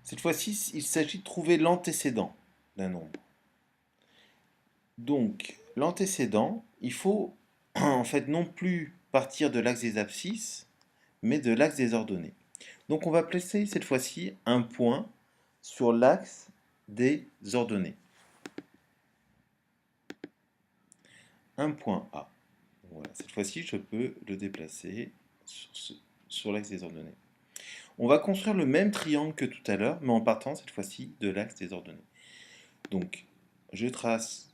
Cette fois-ci, il s'agit de trouver l'antécédent d'un nombre. Donc, l'antécédent, il faut en fait non plus partir de l'axe des abscisses, mais de l'axe des ordonnées. Donc, on va placer cette fois-ci un point sur l'axe des ordonnées. Un point A. Voilà, cette fois-ci, je peux le déplacer sur l'axe des ordonnées. On va construire le même triangle que tout à l'heure, mais en partant cette fois-ci de l'axe des ordonnées. Donc, je trace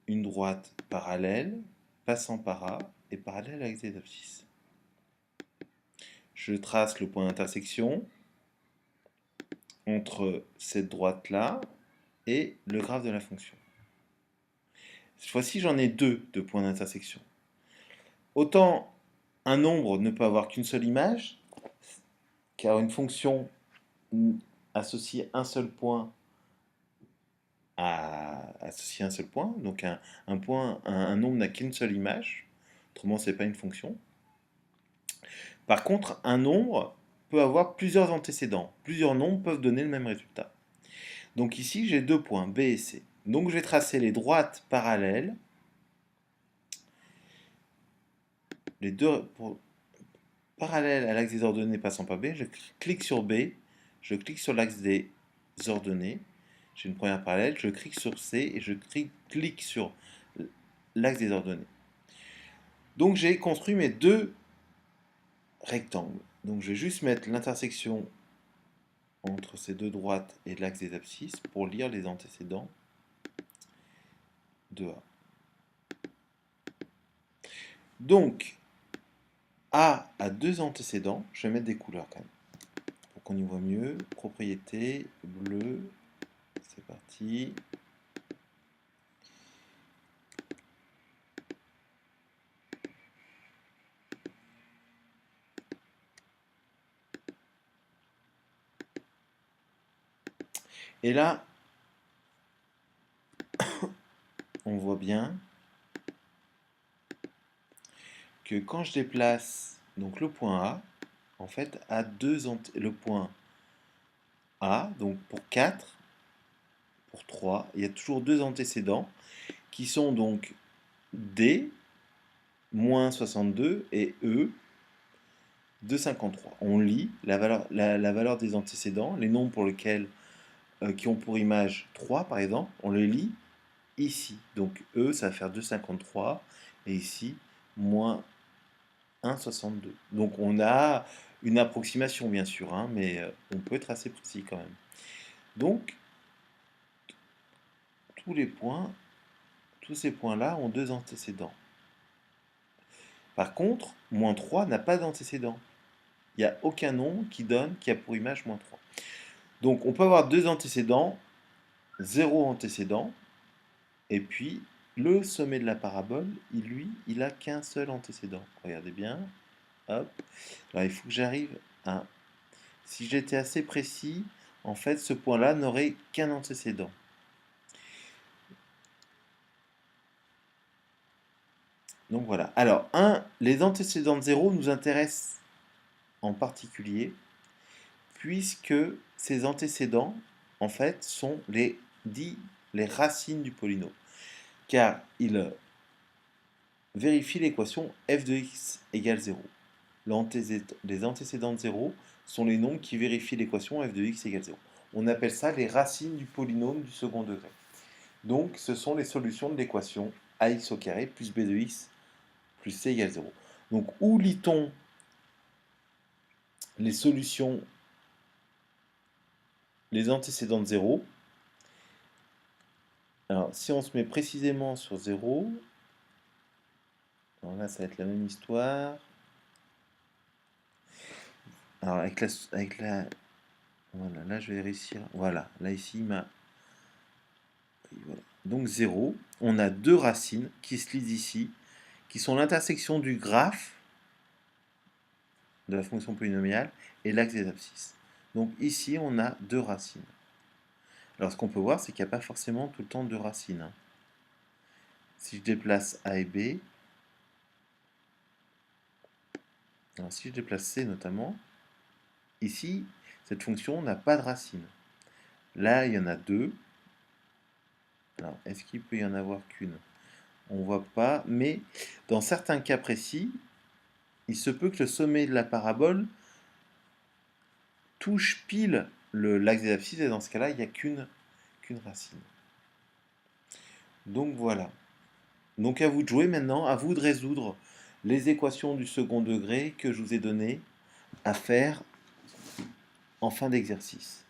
une droite parallèle, passant par A et parallèle avec les abscisses. Je trace le point d'intersection entre cette droite-là et le graphe de la fonction. Cette fois-ci, j'en ai deux de points d'intersection. Autant un nombre ne peut avoir qu'une seule image, car une fonction associe un seul point à associer un seul point. Donc un nombre n'a qu'une seule image, autrement c'est pas une fonction. Par contre, un nombre peut avoir plusieurs antécédents. Plusieurs nombres peuvent donner le même résultat. Donc ici, j'ai deux points, B et C. Donc je vais tracer les droites parallèles, les deux parallèles à l'axe des ordonnées passant par B. Je clique sur B, je clique sur l'axe des ordonnées. J'ai une première parallèle, je clique sur C et je clique sur l'axe des ordonnées. Donc j'ai construit mes deux rectangles. Donc je vais juste mettre l'intersection entre ces deux droites et l'axe des abscisses pour lire les antécédents de A. Donc, A a deux antécédents. Je vais mettre des couleurs quand même pour qu'on y voit mieux. Propriété, bleu, c'est parti. Et là, on voit bien que quand je déplace donc le point A, en fait, a le point A, donc pour 4, pour 3, il y a toujours deux antécédents qui sont donc D, moins 62, et E, 2,53. On lit la valeur des antécédents, les nombres pour lesquels, qui ont pour image 3 par exemple, on les lit ici. Donc E, ça va faire 2,53 et ici, moins 1,62. Donc on a une approximation bien sûr, hein, mais on peut être assez précis quand même. Donc tous ces points-là ont deux antécédents. Par contre, moins 3 n'a pas d'antécédent. Il n'y a aucun nombre qui a pour image moins 3. Donc on peut avoir deux antécédents, zéro antécédent, et puis le sommet de la parabole, il a qu'un seul antécédent. Regardez bien. Hop. Alors il faut que j'arrive à... Si j'étais assez précis, en fait ce point-là n'aurait qu'un antécédent. Donc voilà. Alors, les antécédents de 0 nous intéressent en particulier, puisque ces antécédents, en fait, sont les racines du polynôme. Car ils vérifient l'équation f de x égale 0. Les antécédents de 0 sont les nombres qui vérifient l'équation f de x égale 0. On appelle ça les racines du polynôme du second degré. Donc, ce sont les solutions de l'équation ax au carré plus b de x plus c égale 0. Donc, où lit-on les solutions, les antécédents de 0? Alors, si on se met précisément sur 0, alors là, ça va être la même histoire. Alors, voilà, là, je vais réussir. Voilà, là, ici, voilà. Donc, 0, on a deux racines qui se lisent ici, qui sont l'intersection du graphe de la fonction polynomiale et l'axe des abscisses. Donc, ici, on a deux racines. Alors, ce qu'on peut voir, c'est qu'il n'y a pas forcément tout le temps deux racines, hein. Si je déplace A et B, alors si je déplace C notamment, ici, cette fonction n'a pas de racine. Là, il y en a deux. Alors, est-ce qu'il peut y en avoir qu'une? On voit pas, mais dans certains cas précis, il se peut que le sommet de la parabole touche pile l'axe des abscisses, et dans ce cas-là, il n'y a qu'une racine. Donc voilà. Donc à vous de jouer maintenant, à vous de résoudre les équations du second degré que je vous ai données à faire en fin d'exercice.